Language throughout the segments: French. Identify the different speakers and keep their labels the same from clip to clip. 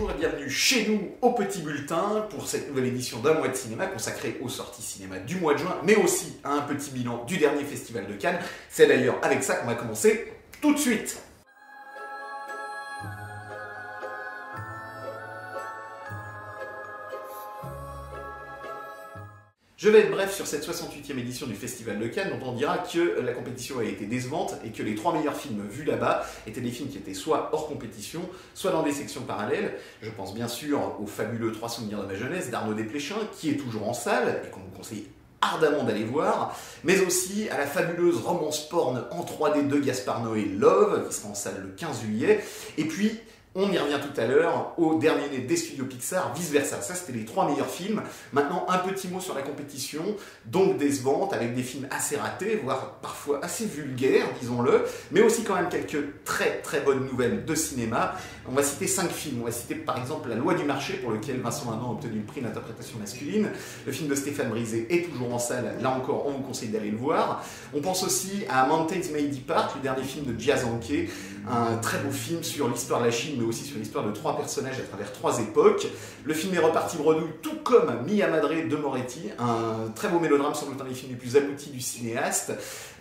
Speaker 1: bonjour et bienvenue chez nous au Petit Bulletin pour cette nouvelle édition d'un mois de cinéma consacrée aux sorties cinéma du mois de juin, mais aussi à un petit bilan du dernier festival de Cannes. C'est d'ailleurs avec ça qu'on va commencer tout de suite. Je vais être bref sur cette 68e édition du Festival de Cannes, dont on dira que la compétition a été décevante et que les 3 meilleurs films vus là-bas étaient des films qui étaient soit hors compétition, soit dans des sections parallèles. Je pense bien sûr au fabuleux 3 souvenirs de ma jeunesse d'Arnaud Desplechin, qui est toujours en salle et qu'on vous conseille ardemment d'aller voir, mais aussi à la fabuleuse romance porn en 3D de Gaspard Noé, Love, qui sera en salle le 15 juillet, et puis on y revient tout à l'heure, au dernier né des studios Pixar, Vice Versa. Ça, c'était les 3 meilleurs films. Maintenant, un petit mot sur la compétition, donc décevante, avec des films assez ratés, voire parfois assez vulgaires, disons-le, mais aussi quand même quelques très très bonnes nouvelles de cinéma. On va citer 5 films. On va citer par exemple La Loi du marché, pour lequel Vincent Lindon a obtenu le prix d'interprétation masculine. Le film de Stéphane Brisé est toujours en salle. Là encore, on vous conseille d'aller le voir. On pense aussi à Mountains May Depart, le dernier film de Jia Zhangke, un très beau film sur l'histoire de la Chine, mais aussi sur l'histoire de 3 personnages à travers 3 époques. Le film est reparti bredouille, tout comme Mia Madre de Moretti, un très beau mélodrame, sans doute un des films les plus aboutis du cinéaste.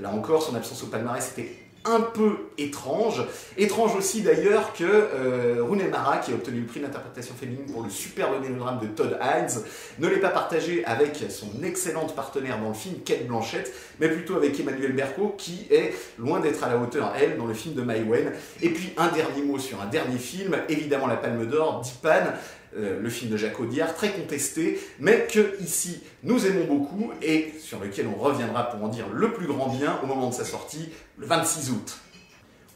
Speaker 1: Là encore, son absence au palmarès était un peu étrange. Étrange aussi d'ailleurs que Rooney Mara, qui a obtenu le prix d'interprétation féminine pour le superbe mélodrame de Todd Haynes, ne l'ait pas partagé avec son excellente partenaire dans le film, Cate Blanchett, mais plutôt avec Emmanuelle Berco, qui est loin d'être à la hauteur, elle, dans le film de Mai Wen. Et puis un dernier mot sur un dernier film, évidemment la Palme d'Or, Dipan, le film de Jacques Audiard, très contesté, mais que ici nous aimons beaucoup et sur lequel on reviendra pour en dire le plus grand bien au moment de sa sortie, le 26 août.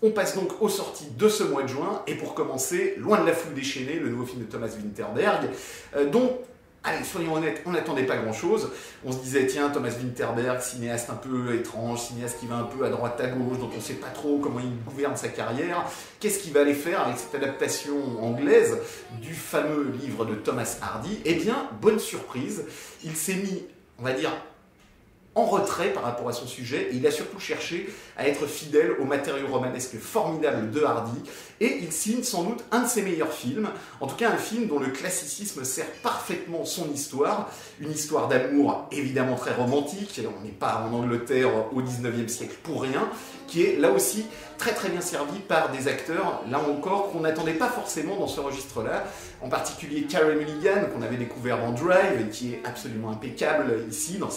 Speaker 1: On passe donc aux sorties de ce mois de juin, et pour commencer, Loin de la foule déchaînée, le nouveau film de Thomas Vinterberg, dont, allez, soyons honnêtes, on n'attendait pas grand-chose. On se disait, tiens, Thomas Vinterberg, cinéaste un peu étrange, cinéaste qui va un peu à droite à gauche, dont on ne sait pas trop comment il gouverne sa carrière. Qu'est-ce qu'il va aller faire avec cette adaptation anglaise du fameux livre de Thomas Hardy? Eh bien, bonne surprise, il s'est mis, on va dire, en retrait par rapport à son sujet, et il a surtout cherché à être fidèle au matériau romanesque formidable de Hardy, et il signe sans doute un de ses meilleurs films, en tout cas un film dont le classicisme sert parfaitement son histoire, une histoire d'amour évidemment très romantique, on n'est pas en Angleterre au 19e siècle pour rien, qui est là aussi très très bien servi par des acteurs, là encore, qu'on n'attendait pas forcément dans ce registre-là, en particulier Carey Mulligan, qu'on avait découvert dans Drive, et qui est absolument impeccable ici, dans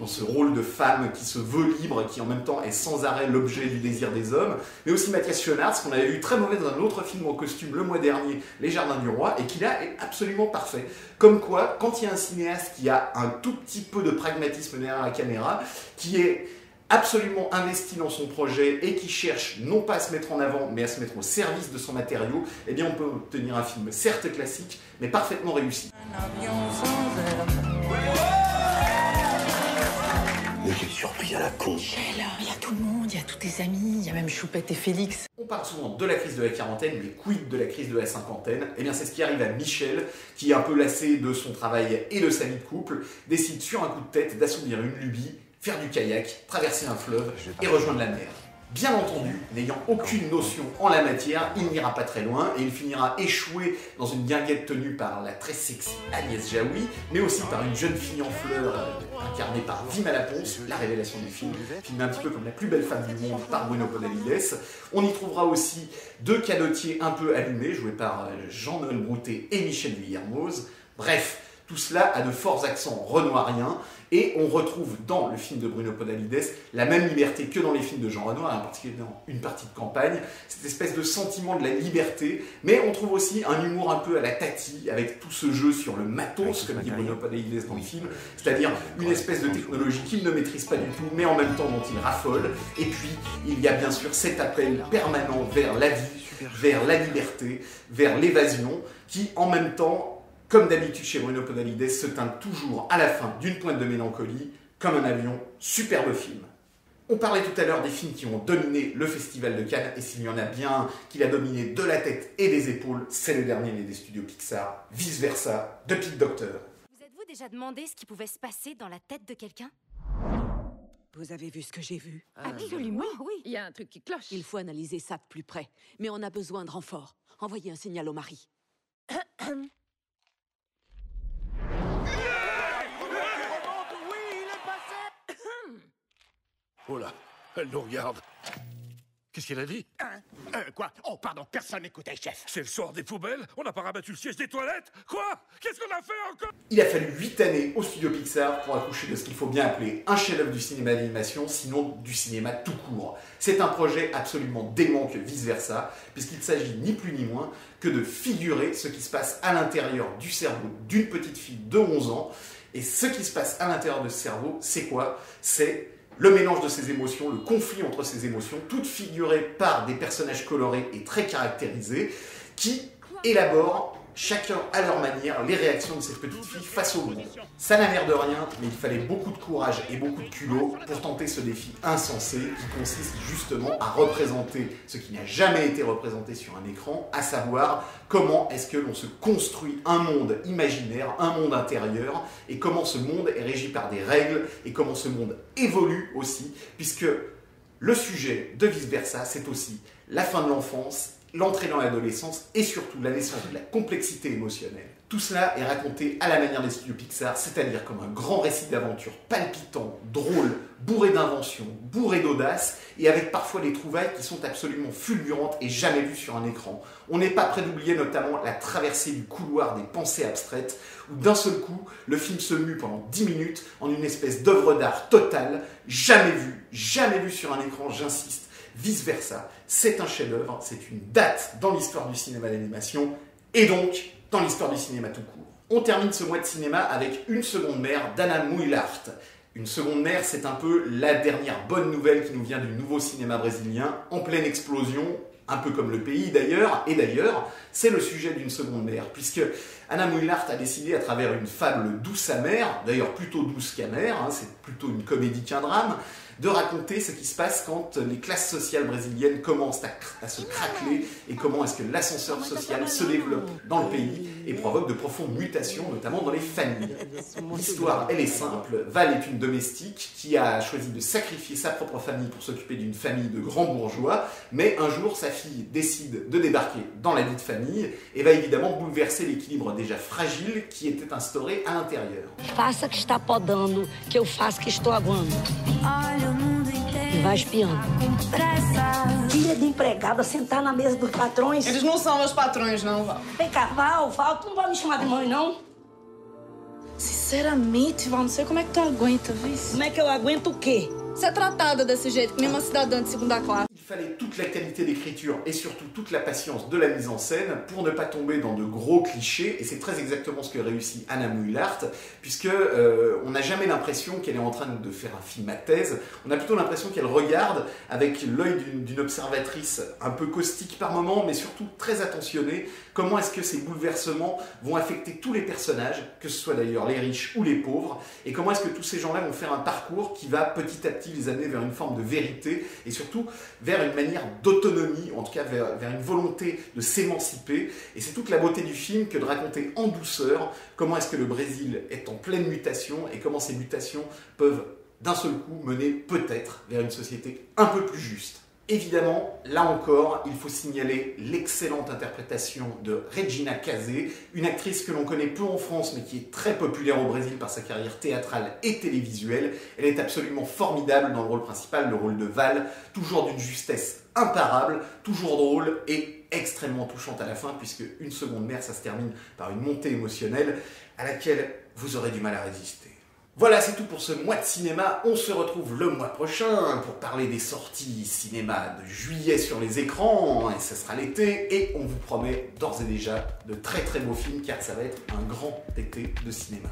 Speaker 1: ce rôle de femme qui se veut libre, qui en même temps est sans arrêt l'objet du désir des hommes, mais aussi Mathias Schoenaerts, qu'on avait vu très mauvais dans un autre film en costume le mois dernier, Les Jardins du Roi, et qui là est absolument parfait. Comme quoi, quand il y a un cinéaste qui a un tout petit peu de pragmatisme derrière la caméra, qui est absolument investi dans son projet et qui cherche non pas à se mettre en avant, mais à se mettre au service de son matériau, eh bien on peut obtenir un film certes classique, mais parfaitement réussi.
Speaker 2: Mais quelle surprise à la con!
Speaker 3: Michel, il y a tout le monde, il y a tous tes amis, il y a même Choupette et Félix.
Speaker 1: On parle souvent de la crise de la quarantaine, mais quid de la crise de la cinquantaine? Eh bien c'est ce qui arrive à Michel, qui est un peu lassé de son travail et de sa vie de couple, décide sur un coup de tête d'assouvir une lubie, faire du kayak, traverser un fleuve et rejoindre la mer. Bien entendu, n'ayant aucune notion en la matière, il n'ira pas très loin et il finira échoué dans une guinguette tenue par la très sexy Agnès Jaoui, mais aussi par une jeune fille en fleurs incarnée par Vima Laponce, la révélation du film, filmé un petit peu comme la plus belle femme du monde par Bruno Podalides. On y trouvera aussi 2 cadotiers un peu allumés, joués par Jean-Noël Broutet et Michel Villermoz. Bref, tout cela a de forts accents renoiriens, et on retrouve dans le film de Bruno Podalides la même liberté que dans les films de Jean Renoir, en particulier dans Une partie de campagne, cette espèce de sentiment de la liberté, mais on trouve aussi un humour un peu à la Tati, avec tout ce jeu sur le matos, comme dit Bruno Podalides dans le film, c'est-à-dire une espèce de technologie qu'il ne maîtrise pas du tout, mais en même temps dont il raffole. Et puis, il y a bien sûr cet appel permanent vers la vie, vers la liberté, vers l'évasion, qui en même temps, comme d'habitude chez Bruno Podalides, se teinte toujours à la fin d'une pointe de mélancolie, comme un avion, superbe film. On parlait tout à l'heure des films qui ont dominé le Festival de Cannes, et s'il y en a bien qui l'a dominé de la tête et des épaules, c'est le dernier né des studios Pixar, Vice Versa, de Pete Docter.
Speaker 4: Vous êtes-vous déjà demandé ce qui pouvait se passer dans la tête de quelqu'un?
Speaker 5: Vous avez vu ce que j'ai vu?
Speaker 3: Absolument, oui.
Speaker 6: Il y a un truc qui cloche.
Speaker 5: Il faut analyser ça de plus près. Mais on a besoin de renfort. Envoyez un signal au mari.
Speaker 6: Oh là, elle nous regarde. Qu'est-ce qu'elle a dit?
Speaker 2: Quoi? Oh, pardon, personne n'écoutait, chef.
Speaker 6: C'est le soir des poubelles? On n'a pas rabattu le siège des toilettes? Quoi? Qu'est-ce qu'on a fait encore?
Speaker 1: Il a fallu 8 années au studio Pixar pour accoucher de ce qu'il faut bien appeler un chef-d'œuvre du cinéma d'animation, sinon du cinéma tout court. C'est un projet absolument dément que vice-versa, puisqu'il s'agit ni plus ni moins que de figurer ce qui se passe à l'intérieur du cerveau d'une petite fille de 11 ans. Et ce qui se passe à l'intérieur de ce cerveau, c'est quoi? C'est le mélange de ses émotions, le conflit entre ses émotions, toutes figurées par des personnages colorés et très caractérisés, qui élaborent, chacun à leur manière, les réactions de ces petites filles face au monde. Ça n'a l'air de rien, mais il fallait beaucoup de courage et beaucoup de culot pour tenter ce défi insensé qui consiste justement à représenter ce qui n'a jamais été représenté sur un écran, à savoir comment est-ce que l'on se construit un monde imaginaire, un monde intérieur, et comment ce monde est régi par des règles, et comment ce monde évolue aussi, puisque le sujet de vice-versa, c'est aussi la fin de l'enfance, l'entrée dans l'adolescence et surtout la naissance de la complexité émotionnelle. Tout cela est raconté à la manière des studios Pixar, c'est-à-dire comme un grand récit d'aventure palpitant, drôle, bourré d'inventions, bourré d'audace et avec parfois des trouvailles qui sont absolument fulgurantes et jamais vues sur un écran. On n'est pas prêt d'oublier notamment la traversée du couloir des pensées abstraites où d'un seul coup, le film se mue pendant 10 minutes en une espèce d'œuvre d'art totale, jamais vue sur un écran, j'insiste. Vice-versa, c'est un chef-d'œuvre, c'est une date dans l'histoire du cinéma d'animation et donc dans l'histoire du cinéma tout court. On termine ce mois de cinéma avec Une seconde mère d'Anna Mouillart. Une seconde mère, c'est un peu la dernière bonne nouvelle qui nous vient du nouveau cinéma brésilien, en pleine explosion, un peu comme le pays d'ailleurs, et d'ailleurs, c'est le sujet d'Une seconde mère, puisque Anna Mouillart a décidé à travers une fable douce amère, d'ailleurs plutôt douce qu'amère, c'est plutôt une comédie qu'un drame, de raconter ce qui se passe quand les classes sociales brésiliennes commencent à se craqueler et comment est-ce que l'ascenseur social se développe dans le pays et provoque de profondes mutations, notamment dans les familles. L'histoire, elle est simple. Val est une domestique qui a choisi de sacrifier sa propre famille pour s'occuper d'une famille de grands bourgeois, mais un jour, sa fille décide de débarquer dans la vie de famille et va évidemment bouleverser l'équilibre déjà fragile qui était instauré à l'intérieur.
Speaker 7: Faça que está podando, que eu faço que estou aguando. E vai espiando.
Speaker 5: Filha de empregada sentar na mesa dos patrões.
Speaker 8: Eles não são meus patrões, não, Val.
Speaker 5: Vem cá, Val, tu não vai me chamar de mãe, não?
Speaker 8: Sinceramente, Val, não sei como é que tu aguenta, viu?
Speaker 5: Como é que eu aguento o quê?
Speaker 8: Ser tratada desse jeito, que nem uma cidadã de segunda classe.
Speaker 1: Il fallait toute la qualité d'écriture et surtout toute la patience de la mise en scène pour ne pas tomber dans de gros clichés, et c'est très exactement ce que réussit Anna Mouillart, puisque on n'a jamais l'impression qu'elle est en train de faire un film à thèse, on a plutôt l'impression qu'elle regarde avec l'œil d'une observatrice un peu caustique par moment, mais surtout très attentionnée, comment est-ce que ces bouleversements vont affecter tous les personnages, que ce soit d'ailleurs les riches ou les pauvres, et comment est-ce que tous ces gens-là vont faire un parcours qui va petit à petit les amener vers une forme de vérité, et surtout vers une manière d'autonomie, en tout cas vers une volonté de s'émanciper. Et c'est toute la beauté du film que de raconter en douceur comment est-ce que le Brésil est en pleine mutation et comment ces mutations peuvent d'un seul coup mener peut-être vers une société un peu plus juste. Évidemment, là encore, il faut signaler l'excellente interprétation de Regina Casé, une actrice que l'on connaît peu en France mais qui est très populaire au Brésil par sa carrière théâtrale et télévisuelle. Elle est absolument formidable dans le rôle principal, le rôle de Val, toujours d'une justesse imparable, toujours drôle et extrêmement touchante à la fin, puisque Une seconde mère, ça se termine par une montée émotionnelle à laquelle vous aurez du mal à résister. Voilà, c'est tout pour ce mois de cinéma. On se retrouve le mois prochain pour parler des sorties cinéma de juillet sur les écrans, et ce sera l'été, et on vous promet d'ores et déjà de très très beaux films, car ça va être un grand été de cinéma.